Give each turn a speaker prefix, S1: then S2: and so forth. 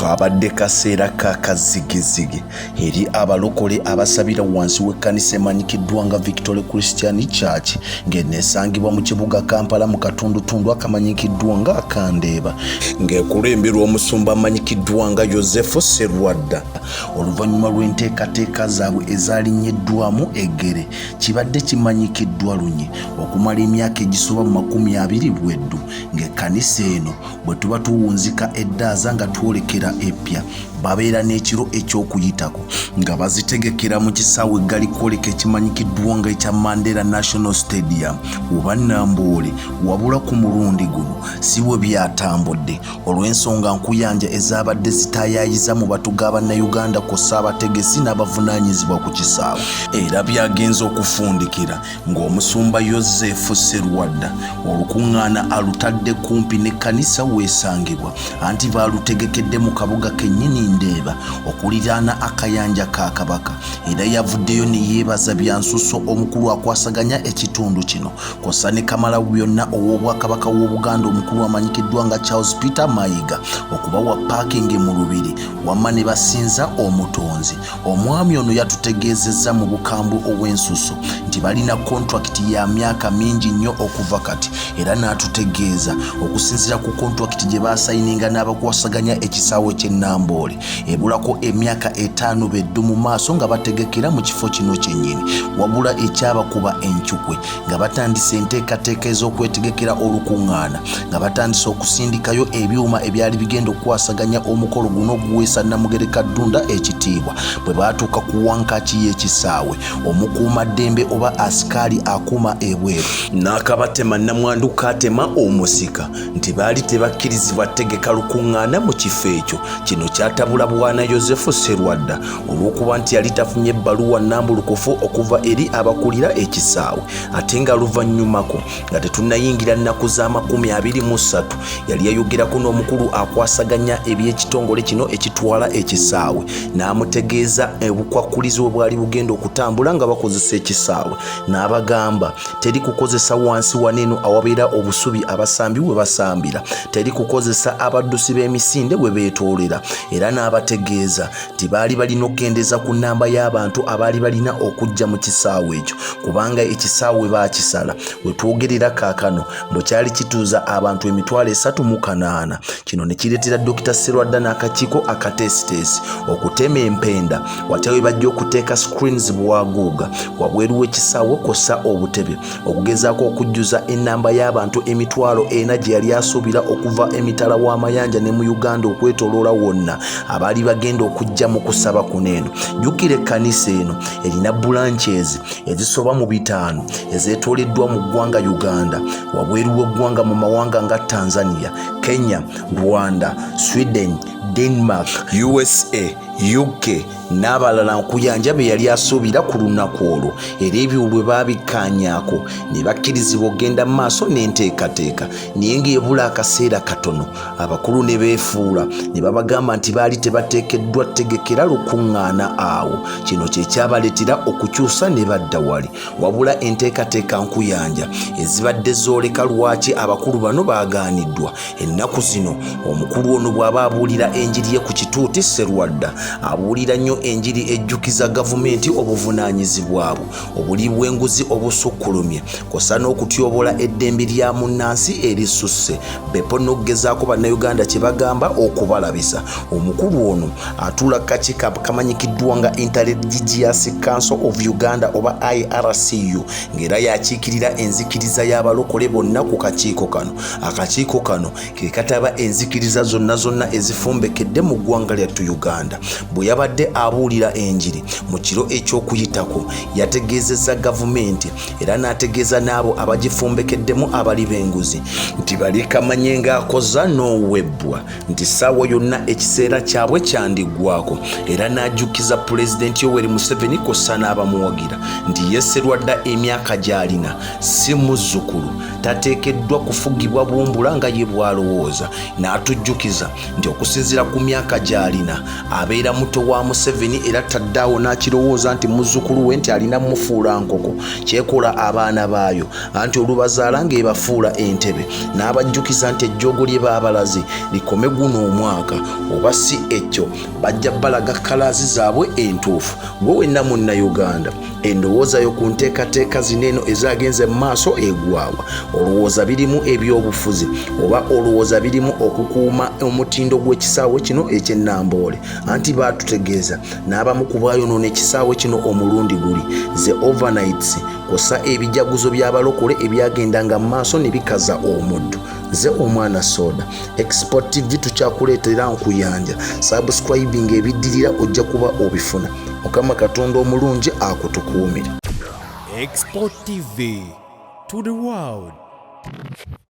S1: kabadde kaseera ka kazigizigi eri abalokole abasabira wansi w'ekkanisa emanyikiddwa nga Victory Christian Church ng'eneesangibwa mu kibuga Kampala mu katundutundu akamanyikiddwa nga Akandeeba ng'ekulemberwa omusumba amanyikiddwa nga Joseph Sserwadda oluvannyuma lw'enteekateeka zaabwe ezaalinyeddwamu eggere kibadde kimanyikiddwa lunye okumala emyaka egisoba mu 20 bweddu ng'ekkanisa eno bwe tuba tuwunzika eddaaza nga twolekera epya babeera n'ekiro eky'okuyitako nga bazitegekera mu kisaawe eggali kwoleka ekimanyikiddwa nga ekya Mandela National Stadium oba Namboole wabula ku mulundi guno si bwe byatambudde olw'ensonga nkuyanja ezaabadde zitayaayiza mu batuga Bannayuganda kw'ossa abategesi n'abavunaanyizibwa ku kisaawe era byagenze okufundikira ng'omusumba Joseph Sserwadda olukuŋŋaana alutadde kumpi n'ekkanisa weesangibwa anti baalutegekedde mu kabuga kennyini Ndeeba okuliraana akayanja ka Kabaka era yavuddeyo ne yeebaza byansusso omukulu akwasaganya ekitundu kino kw'ossa ne Kamalabyonna ow'Obwakabaka w'Obuganda omukulu amanyikiddwa nga Charles Peter Mayiga okubawa paakingi mu Lubiri wamma ne basinza omutonzi omwami ono yatutegeezezza mu bukambwe obw'ensusso nti balina kontrakiti ya myaka mingi nnyo okuva kati era n'atutegeeza okusinziira ku kontrakiti gye baasayininga n'abakwasaganya ekisaawe ky'e Namboole ebulako emyaka 5 beddu mu maaso nga bategekera mu kifo kino kyennyini wabula ekyabakuba enkyukwe nga batandise enteekateeka ez'okwetegekera olukuŋŋaana nga batandise okusindikayo ebyuma ebyali bigenda okukwasaganya omukolo guno oguweesa Namugereka Ddunda ekitiibwa bwe baatuuka ku wankaaki y'ekisaawe omukuumaddembe oba asikaali akuuma ebweru n'akabatema nnamwandu kaatema omusika nti baali tebakkirizibwa tegeka lukuŋŋaana mu kifo ekyo kino kyatabula bwana Joseph Sserwadda olw'okuba nti yali tafunye ebbaluwa nnambulukufu okuva eri abakulira ekisaawe ate nga luvannyumako nga tetunnayingira nnaku za 23 yali yayogerako n'omukulu akwasaganya eby'ekitongole kino ekitwala ekisaawe n'amutegeeza obukwakkulizi bwe bwali bugenda okutambula nga bakozesa ekisaawe n'abagamba teri kukozesa wansi waneeno awabeera obusubi abasambi we basambira teri kukozesa abaddusi b'emisinde we beetoolera era n'abategeeza nti baali balina okukendeza ku nnamba y'abantu abaali balina okujja mu kisaawe ekyo kubanga ekisaawe baakisala we twogerera kaakano bwe kyali kituuza abantu 38,000 kino ne kireetera Dr. Sserwadda n'akakiiko akateesiteesi okutema empenda watawe bajja okuteeka screens bwaguuga wabweru w'ekisaawe kw'ossa obutebe okugezaako okujjuza ennamba y'abantu 40,000 gye yali asuubira okuva emitala w'amayanja ne mu Uganda okwetooloola wonna abaali bagenda okujja mu kusaba kuneeno jjukira ekkanisa eno erina branches ezisoba mu 5 ezeetooleddwa mu ggwanga Uganda wabweru w'eggwanga mu mawanga nga Tanzania, Kenya, Rwanda, Sweden, Denmark, USA, UK n'abalala nkuyanja be yali asuubira ku lunaku olwo era ebyo lwe baabikkaanyaako ne bakkirizibwa okgenda mu maaso n'enteekateeka naye ng'ebula akaseera katono abakulu ne beefuula ne babagamba nti baali tebateekeddwa tegekera lukuŋŋaana awo kino kye kyabaleetera okukyusa ne badda wali wabula enteekateeka nkuyanja ezibadde zooleka lwaki abakulu bano baagaaniddwa ennaku zino omukulu ono bw'aba abuulira enjiri ye ku kituuti Sserwadda abuulira nnyo enjiri ejjukiza gavumenti obuvunaanyizibwa bwo obuli bw'enguzi obusukkulumye kw'ossa n'okutyobola eddembe lya munnansi erisusse bepo n'okgezaako Bannayuganda kye bagamba okubalabisa omukulu ono atuula kakiiko kamanyikiddwa nga Interreligious Council of Uganda oba IRCU ng'era yakiikirira enzikiriza y'abalokole bonna ku kakiiko kano akakiiko kano ke kataba enzikiriza zonna ezifumbekedde mu ggwanga lyattu Uganda bwe yabadde abuulira enjiri mu kiro eky'okuyitako yategeezezza gavumenti era n'ategeeza n'abo abagifumbekeddemu abali b'enguzi nti balikamanye ng'akoza n'owebbwa nti ssaawa yonna ekiseera kyabwe kyandiggwako era n'ajjukiza pulezidenti Yoweri Museveni kw'ossa n'abamuwagira nti ye Sserwadda emyaka gy'alina si muzzukulu tateekeddwa kufugibwa bumbula nga ye bw'alowooza. N'atujjukiza nti okusinziira ku myaka gy'alina abeera muto wa Museveni era taddaawo n'akirowooza nti muzzukulu we nti alina mufuula nkoko kyekola abaana baayo anti olubazaala ng'ebafuula entebe. N'abajjukiza nti ejjoogo lye baabalaze likome guno omwaka oba si ekyo bajja balaga kalaazi zaabwe entuufu. Gwe wenna munnayuganda endowooza yo ku nteekateeka zino eno ezagenze mu maaso egwawa. Olowooza birimu ebyobufuzi oba olowooza birimu okukuuma omutindo gw'ekisaawe kino eky'Ennamboole? Anti baatutegeeza n'abamu ku baayonoona ekisaawe kino omulundi guli ze overnights kosa ebijaguzo by'abalokole ebyagendanga mu maaso ne bikaza omuddu. Ze omwana soda Export TV tukyakuleetera nkuyanja. Subscribing ebiddirira ojja kuba obifuna. Mukama Katonda omulungi akutukuumira.
S2: Export TV to the world.